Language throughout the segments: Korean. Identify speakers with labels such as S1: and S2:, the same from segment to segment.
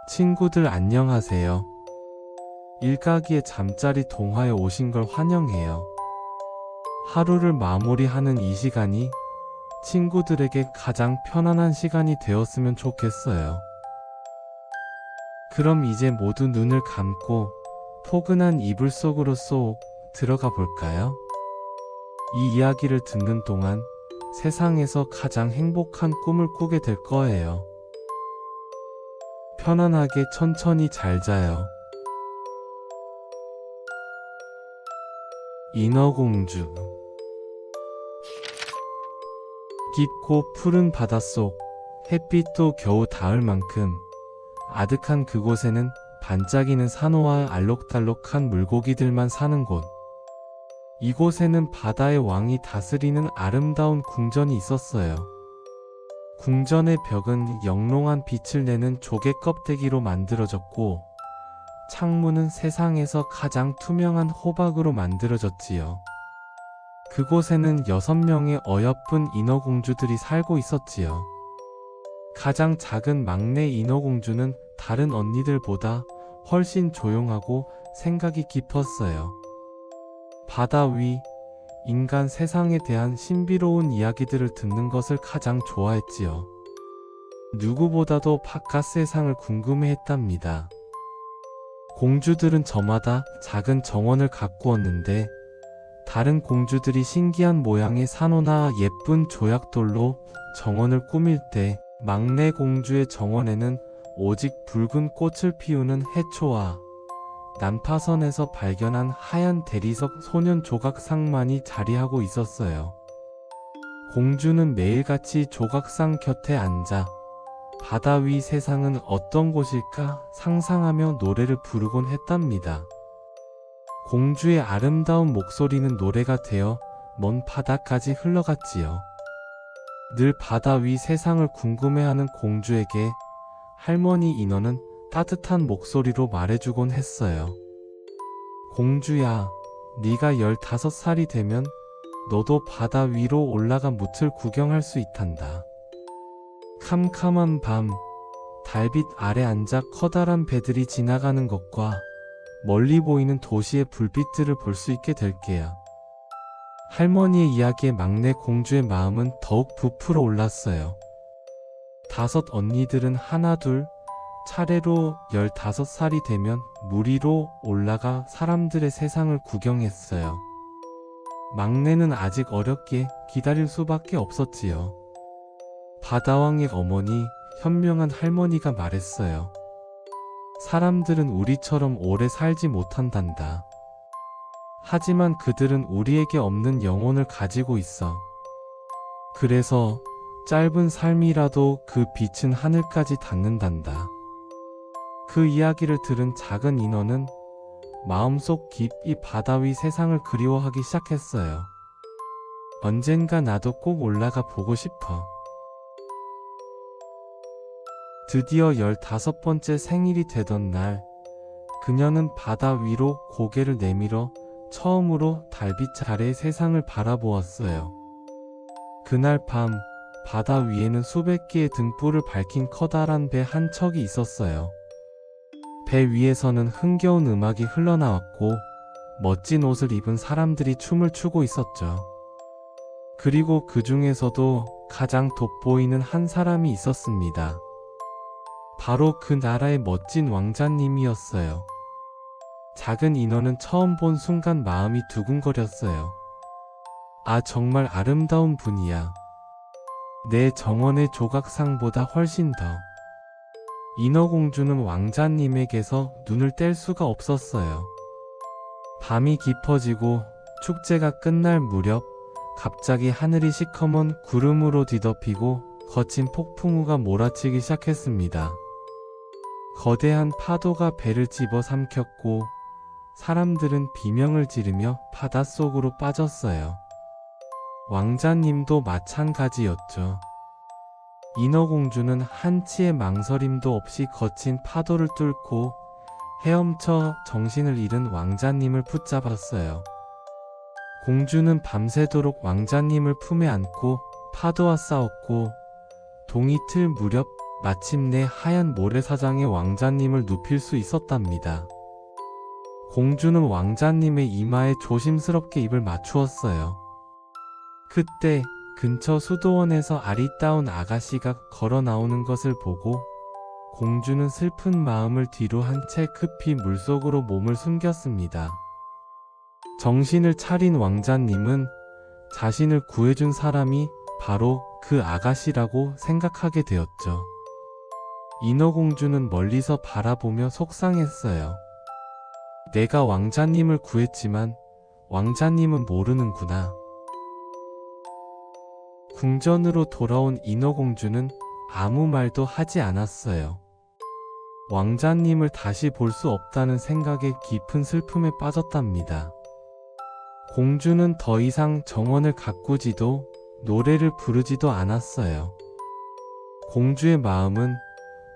S1: 친구들 안녕하세요. 일가기의 잠자리 동화에 오신 걸 환영해요. 하루를 마무리하는 이 시간이 친구들에게 가장 편안한 시간이 되었으면 좋겠어요. 그럼 이제 모두 눈을 감고 포근한 이불 속으로 쏙 들어가 볼까요? 이 이야기를 듣는 동안 세상에서 가장 행복한 꿈을 꾸게 될 거예요. 편안하게 천천히 잘 자요. 인어공주. 깊고 푸른 바닷속, 햇빛도 겨우 닿을 만큼 아득한 그곳에는 반짝이는 산호와 알록달록한 물고기들만 사는 곳. 이곳에는 바다의 왕이 다스리는 아름다운 궁전이 있었어요. 궁전의 벽은 영롱한 빛을 내는 조개 껍데기로 만들어졌고, 창문은 세상에서 가장 투명한 호박으로 만들어졌지요. 그곳에는 6명의 어여쁜 인어공주들이 살고 있었지요. 가장 작은 막내 인어공주는 다른 언니들보다 훨씬 조용하고 생각이 깊었어요. 바다 위, 인간 세상에 대한 신비로운 이야기들을 듣는 것을 가장 좋아했지요. 누구보다도 바깥 세상을 궁금해했답니다. 공주들은 저마다 작은 정원을 가꾸었는데, 다른 공주들이 신기한 모양의 산호나 예쁜 조약돌로 정원을 꾸밀 때, 막내 공주의 정원에는 오직 붉은 꽃을 피우는 해초와 난파선에서 발견한 하얀 대리석 소년 조각상만이 자리하고 있었어요. 공주는 매일같이 조각상 곁에 앉아 바다 위 세상은 어떤 곳일까 상상하며 노래를 부르곤 했답니다. 공주의 아름다운 목소리는 노래가 되어 먼 바다까지 흘러갔지요. 늘 바다 위 세상을 궁금해하는 공주에게 할머니 인어는 따뜻한 목소리로 말해주곤 했어요. 공주야, 네가 15살이 되면 너도 바다 위로 올라가 무틀 구경할 수 있단다. 캄캄한 밤, 달빛 아래 앉아 커다란 배들이 지나가는 것과 멀리 보이는 도시의 불빛들을 볼 수 있게 될 게야. 할머니의 이야기에 막내 공주의 마음은 더욱 부풀어 올랐어요. 5 언니들은 하나둘 차례로 15살이 되면 물 위로 올라가 사람들의 세상을 구경했어요. 막내는 아직 어렵게 기다릴 수밖에 없었지요. 바다왕의 어머니, 현명한 할머니가 말했어요. 사람들은 우리처럼 오래 살지 못한단다. 하지만 그들은 우리에게 없는 영혼을 가지고 있어. 그래서 짧은 삶이라도 그 빛은 하늘까지 닿는단다. 그 이야기를 들은 작은 인어는 마음속 깊이 바다 위 세상을 그리워하기 시작했어요. 언젠가 나도 꼭 올라가 보고 싶어. 드디어 15번째 생일이 되던 날, 그녀는 바다 위로 고개를 내밀어 처음으로 달빛 아래의 세상을 바라보았어요. 그날 밤, 바다 위에는 수백 개의 등불을 밝힌 커다란 배 한 척이 있었어요. 배 위에서는 흥겨운 음악이 흘러나왔고, 멋진 옷을 입은 사람들이 춤을 추고 있었죠. 그리고 그 중에서도 가장 돋보이는 한 사람이 있었습니다. 바로 그 나라의 멋진 왕자님이었어요. 작은 인어는 처음 본 순간 마음이 두근거렸어요. 아, 정말 아름다운 분이야. 내 정원의 조각상보다 훨씬 더. 인어공주는 왕자님에게서 눈을 뗄 수가 없었어요. 밤이 깊어지고 축제가 끝날 무렵 갑자기 하늘이 시커먼 구름으로 뒤덮이고 거친 폭풍우가 몰아치기 시작했습니다. 거대한 파도가 배를 집어삼켰고 사람들은 비명을 지르며 바닷속으로 빠졌어요. 왕자님도 마찬가지였죠. 인어공주는 한치의 망설임도 없이 거친 파도를 뚫고 헤엄쳐 정신을 잃은 왕자님을 붙잡았어요. 공주는 밤새도록 왕자님을 품에 안고 파도와 싸웠고 동이틀 무렵 마침내 하얀 모래사장에 왕자님을 눕힐 수 있었답니다. 공주는 왕자님의 이마에 조심스럽게 입을 맞추었어요. 그때 근처 수도원에서 아리따운 아가씨가 걸어 나오는 것을 보고 공주는 슬픈 마음을 뒤로 한 채 급히 물속으로 몸을 숨겼습니다. 정신을 차린 왕자님은 자신을 구해준 사람이 바로 그 아가씨라고 생각하게 되었죠. 인어공주는 멀리서 바라보며 속상했어요. 내가 왕자님을 구했지만 왕자님은 모르는구나. 궁전으로 돌아온 인어공주는 아무 말도 하지 않았어요. 왕자님을 다시 볼 수 없다는 생각에 깊은 슬픔에 빠졌답니다. 공주는 더 이상 정원을 가꾸지도 노래를 부르지도 않았어요. 공주의 마음은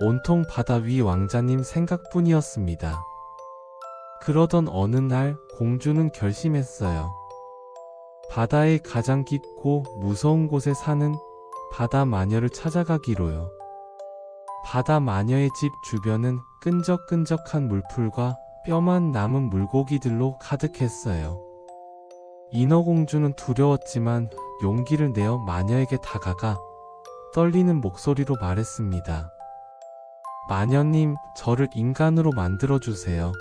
S1: 온통 바다 위 왕자님 생각뿐이었습니다. 그러던 어느 날 공주는 결심했어요. 바다의 가장 깊고 무서운 곳에 사는 바다 마녀를 찾아가기로요. 바다 마녀의 집 주변은 끈적끈적한 물풀과 뼈만 남은 물고기들로 가득했어요. 인어공주는 두려웠지만 용기를 내어 마녀에게 다가가 떨리는 목소리로 말했습니다. 마녀님, 저를 인간으로 만들어주세요.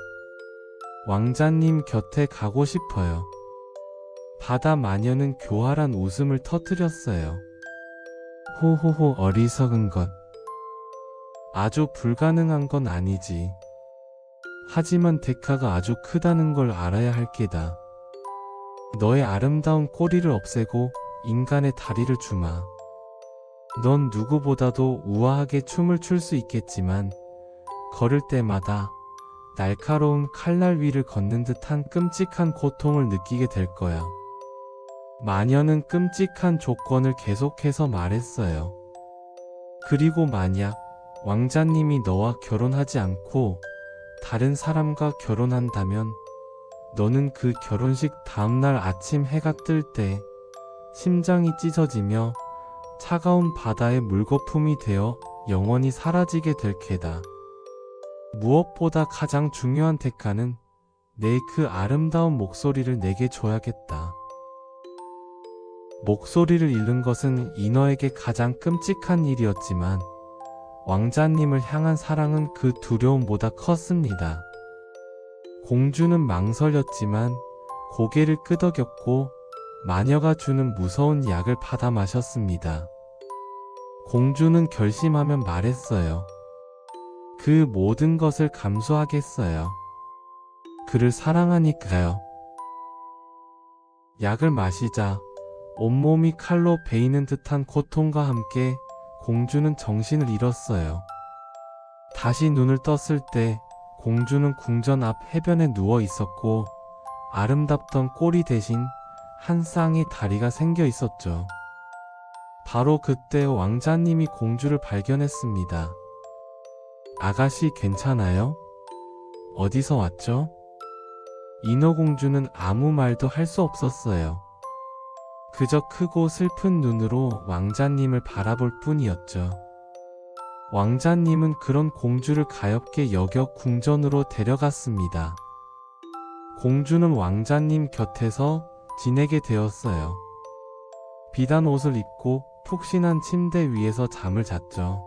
S1: 왕자님 곁에 가고 싶어요. 바다 마녀는 교활한 웃음을 터뜨렸어요. 호호호, 어리석은 것. 아주 불가능한 건 아니지. 하지만 대가가 아주 크다는 걸 알아야 할 게다. 너의 아름다운 꼬리를 없애고 인간의 다리를 주마. 넌 누구보다도 우아하게 춤을 출 수 있겠지만 걸을 때마다 날카로운 칼날 위를 걷는 듯한 끔찍한 고통을 느끼게 될 거야. 마녀는 끔찍한 조건을 계속해서 말했어요. 그리고 만약 왕자님이 너와 결혼하지 않고 다른 사람과 결혼한다면 너는 그 결혼식 다음날 아침 해가 뜰 때 심장이 찢어지며 차가운 바다의 물거품이 되어 영원히 사라지게 될 게다. 무엇보다 가장 중요한 대가는 내 그 아름다운 목소리를 내게 줘야겠다. 목소리를 잃는 것은 인어에게 가장 끔찍한 일이었지만 왕자님을 향한 사랑은 그 두려움보다 컸습니다. 공주는 망설였지만 고개를 끄덕였고 마녀가 주는 무서운 약을 받아 마셨습니다. 공주는 결심하며 말했어요. 그 모든 것을 감수하겠어요. 그를 사랑하니까요. 약을 마시자 온몸이 칼로 베이는 듯한 고통과 함께 공주는 정신을 잃었어요. 다시 눈을 떴을 때 공주는 궁전 앞 해변에 누워 있었고 아름답던 꼬리 대신 한 쌍의 다리가 생겨 있었죠. 바로 그때 왕자님이 공주를 발견했습니다. 아가씨 괜찮아요? 어디서 왔죠? 인어공주는 아무 말도 할 수 없었어요. 그저 크고 슬픈 눈으로 왕자님을 바라볼 뿐이었죠. 왕자님은 그런 공주를 가엾게 여겨 궁전으로 데려갔습니다. 공주는 왕자님 곁에서 지내게 되었어요. 비단 옷을 입고 푹신한 침대 위에서 잠을 잤죠.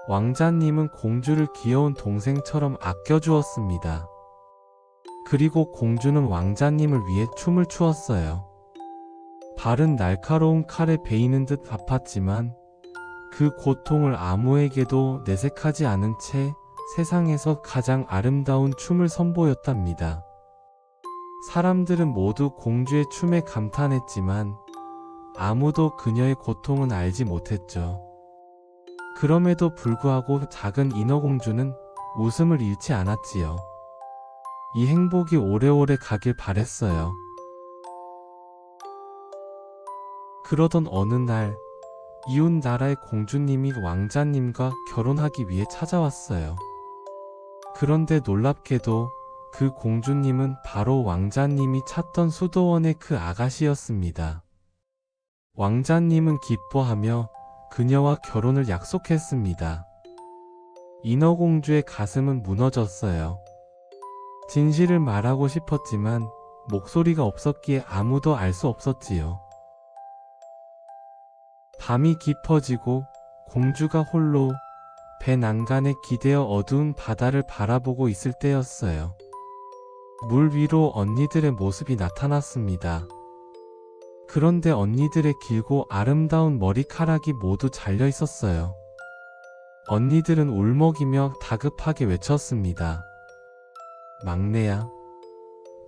S1: 왕자님은 공주를 귀여운 동생처럼 아껴주었습니다. 그리고 공주는 왕자님을 위해 춤을 추었어요. 발은 날카로운 칼에 베이는 듯 아팠지만 그 고통을 아무에게도 내색하지 않은 채 세상에서 가장 아름다운 춤을 선보였답니다. 사람들은 모두 공주의 춤에 감탄했지만 아무도 그녀의 고통은 알지 못했죠. 그럼에도 불구하고 작은 인어공주는 웃음을 잃지 않았지요. 이 행복이 오래오래 가길 바랬어요. 그러던 어느 날 이웃 나라의 공주님이 왕자님과 결혼하기 위해 찾아왔어요. 그런데 놀랍게도 그 공주님은 바로 왕자님이 찾던 수도원의 그 아가씨였습니다. 왕자님은 기뻐하며 그녀와 결혼을 약속했습니다. 인어공주의 가슴은 무너졌어요. 진실을 말하고 싶었지만 목소리가 없었기에 아무도 알 수 없었지요. 밤이 깊어지고 공주가 홀로 배 난간에 기대어 어두운 바다를 바라보고 있을 때였어요. 물 위로 언니들의 모습이 나타났습니다. 그런데 언니들의 길고 아름다운 머리카락이 모두 잘려 있었어요. 언니들은 울먹이며 다급하게 외쳤습니다. 막내야,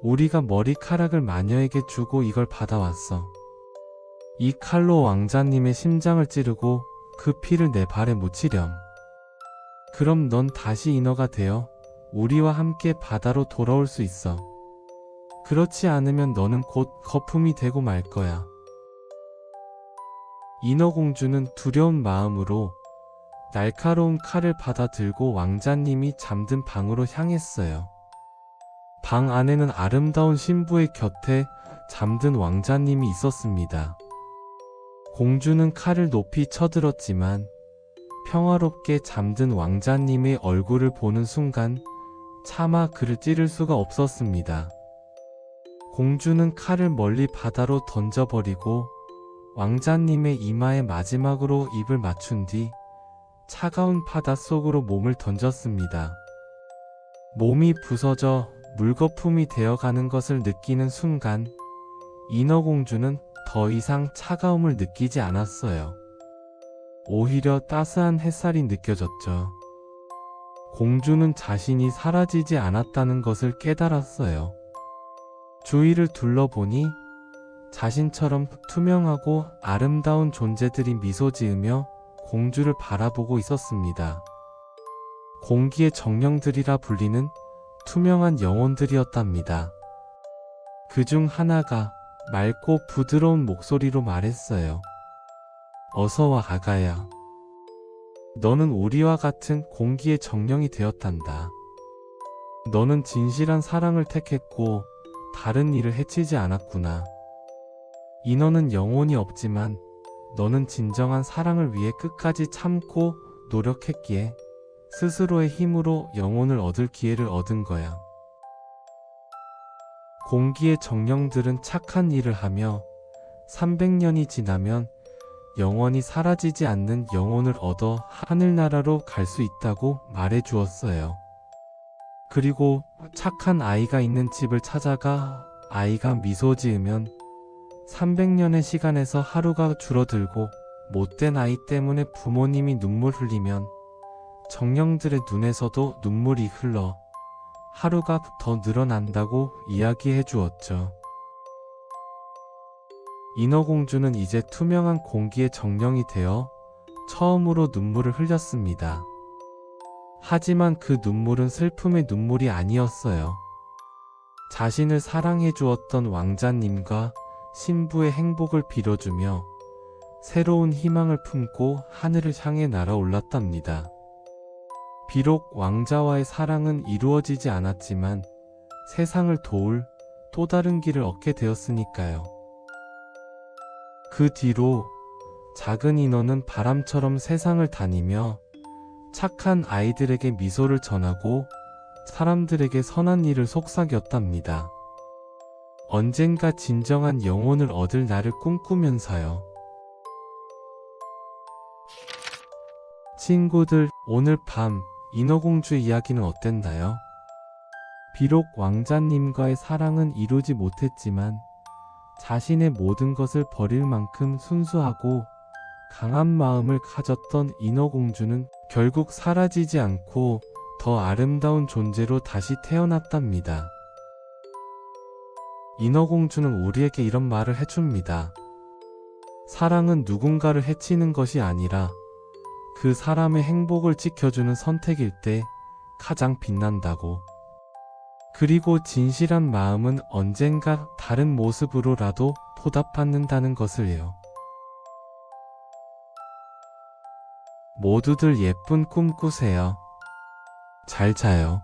S1: 우리가 머리카락을 마녀에게 주고 이걸 받아왔어. 이 칼로 왕자님의 심장을 찌르고 그 피를 내 발에 묻히렴. 그럼 넌 다시 인어가 되어 우리와 함께 바다로 돌아올 수 있어. 그렇지 않으면 너는 곧 거품이 되고 말 거야. 인어공주는 두려운 마음으로 날카로운 칼을 받아 들고 왕자님이 잠든 방으로 향했어요. 방 안에는 아름다운 신부의 곁에 잠든 왕자님이 있었습니다. 공주는 칼을 높이 쳐들었지만 평화롭게 잠든 왕자님의 얼굴을 보는 순간 차마 그를 찌를 수가 없었습니다. 공주는 칼을 멀리 바다로 던져버리고 왕자님의 이마에 마지막으로 입을 맞춘 뒤 차가운 바다 속으로 몸을 던졌습니다. 몸이 부서져 물거품이 되어가는 것을 느끼는 순간 인어공주는 더 이상 차가움을 느끼지 않았어요. 오히려 따스한 햇살이 느껴졌죠. 공주는 자신이 사라지지 않았다는 것을 깨달았어요. 주위를 둘러보니 자신처럼 투명하고 아름다운 존재들이 미소 지으며 공주를 바라보고 있었습니다. 공기의 정령들이라 불리는 투명한 영혼들이었답니다. 그중 하나가 맑고 부드러운 목소리로 말했어요. 어서와 아가야. 너는 우리와 같은 공기의 정령이 되었단다. 너는 진실한 사랑을 택했고 다른 이를 해치지 않았구나. 인어는 영혼이 없지만 너는 진정한 사랑을 위해 끝까지 참고 노력했기에 스스로의 힘으로 영혼을 얻을 기회를 얻은 거야. 공기의 정령들은 착한 일을 하며 300년이 지나면 영원히 사라지지 않는 영혼을 얻어 하늘나라로 갈 수 있다고 말해 주었어요. 그리고 착한 아이가 있는 집을 찾아가 아이가 미소 지으면 300년의 시간에서 하루가 줄어들고 못된 아이 때문에 부모님이 눈물 흘리면 정령들의 눈에서도 눈물이 흘러 하루가 더 늘어난다고 이야기해 주었죠. 인어공주는 이제 투명한 공기의 정령이 되어 처음으로 눈물을 흘렸습니다. 하지만 그 눈물은 슬픔의 눈물이 아니었어요. 자신을 사랑해 주었던 왕자님과 신부의 행복을 빌어주며 새로운 희망을 품고 하늘을 향해 날아올랐답니다. 비록 왕자와의 사랑은 이루어지지 않았지만 세상을 도울 또 다른 길을 얻게 되었으니까요. 그 뒤로 작은 인어는 바람처럼 세상을 다니며 착한 아이들에게 미소를 전하고 사람들에게 선한 일을 속삭였답니다. 언젠가 진정한 영혼을 얻을 날을 꿈꾸면서요. 친구들, 오늘 밤 인어공주의 이야기는 어땠나요? 비록 왕자님과의 사랑은 이루지 못했지만 자신의 모든 것을 버릴 만큼 순수하고 강한 마음을 가졌던 인어공주는 결국 사라지지 않고 더 아름다운 존재로 다시 태어났답니다. 인어공주는 우리에게 이런 말을 해줍니다. 사랑은 누군가를 해치는 것이 아니라 그 사람의 행복을 지켜주는 선택일 때 가장 빛난다고. 그리고 진실한 마음은 언젠가 다른 모습으로라도 보답받는다는 것을요. 모두들 예쁜 꿈 꾸세요. 잘 자요.